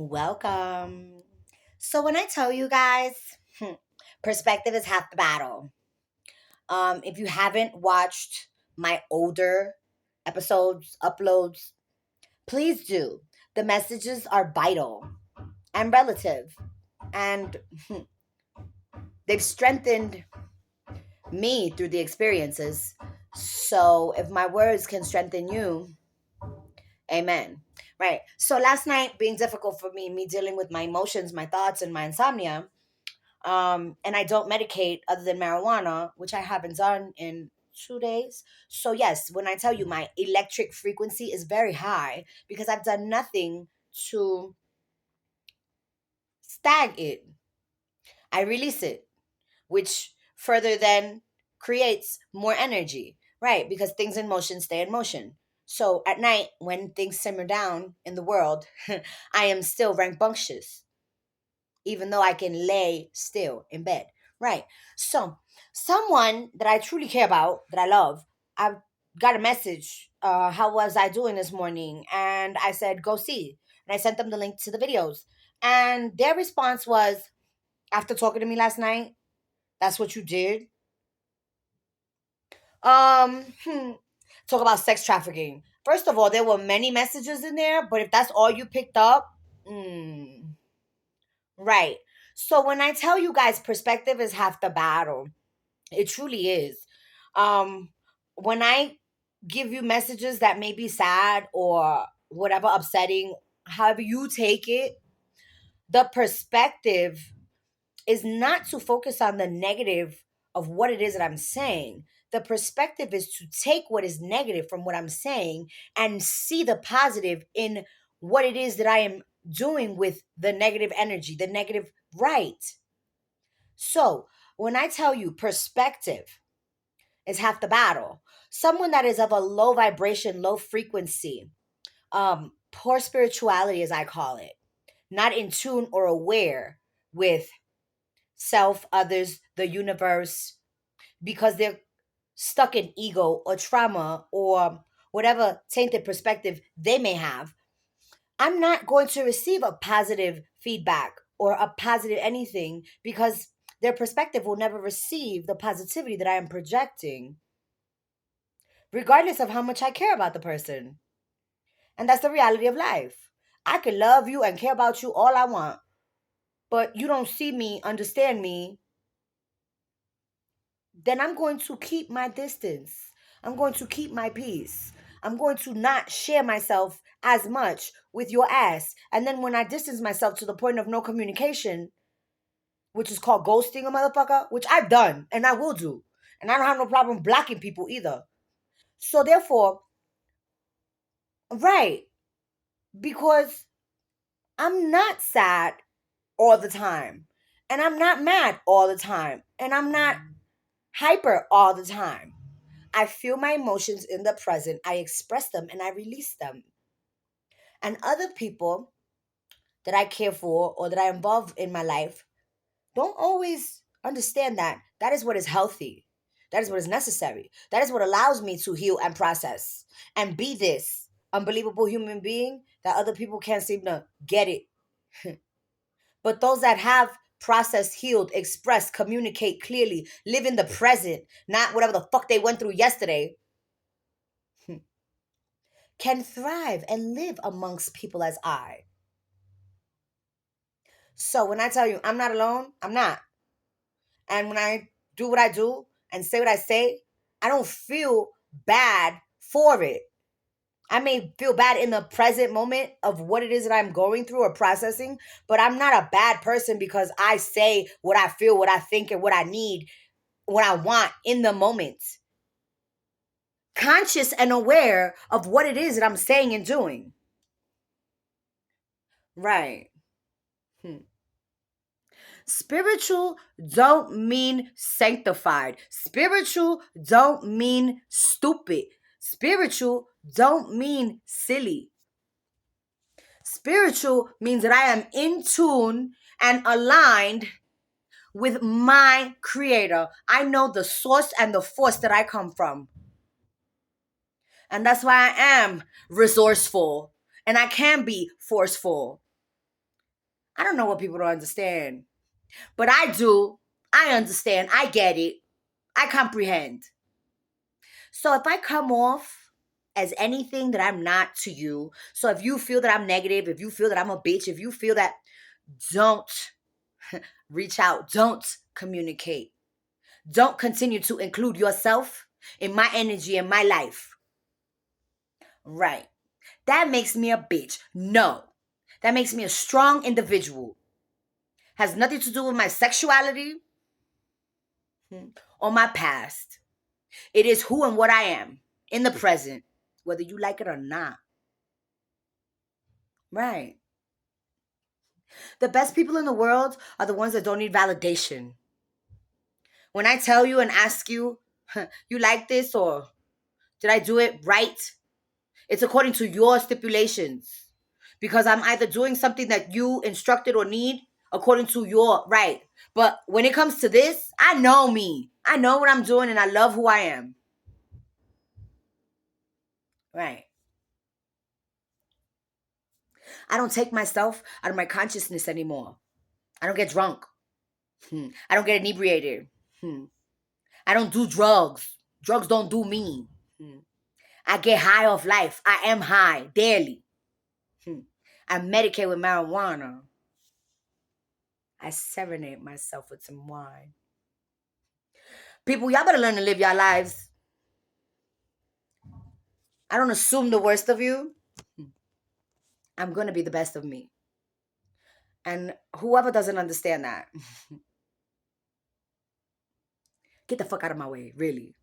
Welcome. So when I tell you guys, perspective is half the battle. If you haven't watched my older episodes, uploads, please do. The messages are vital and relative, and they've strengthened me through the experiences. So if my words can strengthen you, amen. Right. So last night being difficult for me dealing with my emotions, my thoughts, and my insomnia. And I don't medicate other than marijuana, which I haven't done in 2 days. So yes, when I tell you my electric frequency is very high because I've done nothing to stag it. I release it, which further then creates more energy, right? Because things in motion stay in motion. So at night, when things simmer down in the world, I am still rambunctious even though I can lay still in bed. Right. So, someone that I truly care about, that I love, I got a message. How was I doing this morning? And I said, go see. And I sent them the link to the videos. And their response was, after talking to me last night, that's what you did. Um, hmm, Talk about sex trafficking. First of all, there were many messages in there, but if that's all you picked up, right. So when I tell you guys perspective is half the battle, it truly is. Um when I give you messages that may be sad or whatever upsetting, however you take it, the perspective is not to focus on the negative of what it is that I'm saying. The perspective is to take what is negative from what I'm saying and see the positive in what it is that I am doing with the negative energy, the negative right. So, when I tell you perspective is half the battle, someone that is of a low vibration, low frequency, poor spirituality, as I call it, not in tune or aware with self, others, the universe, because they're stuck in ego or trauma or whatever tainted perspective they may have, I'm not going to receive a positive feedback or a positive anything because their perspective will never receive the positivity that I am projecting, regardless of how much I care about the person. And that's the reality of life. I could love you and care about you all I want, but you don't see me, understand me, then I'm going to keep my distance. I'm going to keep my peace. I'm going to not share myself as much with your ass. And then when I distance myself to the point of no communication, which is called ghosting a motherfucker, which I've done and I will do. And I don't have no problem blocking people either. So therefore, right, because I'm not sad all the time. And I'm not mad all the time. And I'm not hyper all the time. I feel my emotions in the present. I express them and I release them. And other people that I care for or that I involve in my life don't always understand that that is what is healthy. That is what is necessary. That is what allows me to heal and process and be this unbelievable human being that other people can't seem to get it. But those that have processed, healed, expressed, communicate clearly, live in the present, not whatever the fuck they went through yesterday, can thrive and live amongst people as I. So when I tell you I'm not alone, I'm not. And when I do what I do and say what I say, I don't feel bad for it. I may feel bad in the present moment of what it is that I'm going through or processing, but I'm not a bad person because I say what I feel, what I think, and what I need, what I want in the moment. Conscious and aware of what it is that I'm saying and doing. Right. Spiritual don't mean sanctified. Spiritual don't mean stupid. Spiritual don't mean silly. Spiritual means that I am in tune and aligned with my creator. I know the source and the force that I come from. And that's why I am resourceful and I can be forceful. I don't know what people don't understand, but I do. I understand. I get it. I comprehend. So if I come off as anything that I'm not to you, so if you feel that I'm negative, if you feel that I'm a bitch, if you feel that, don't reach out, don't communicate, don't continue to include yourself in my energy in my life. Right. That makes me a bitch. No. That makes me a strong individual. Has nothing to do with my sexuality or my past. It is who and what I am in the present, whether you like it or not. Right. The best people in the world are the ones that don't need validation. When I tell you and ask you, you like this or did I do it right? It's according to your stipulations. Because I'm either doing something that you instructed or need according to your right. But when it comes to this, I know me. I know what I'm doing and I love who I am. Right. I don't take myself out of my consciousness anymore. I don't get drunk. I don't get inebriated. I don't do drugs. Drugs don't do me. I get high off life. I am high daily. I medicate with marijuana. I serenade myself with some wine. People, y'all better learn to live your lives. I don't assume the worst of you. I'm going to be the best of me. And whoever doesn't understand that, get the fuck out of my way, really.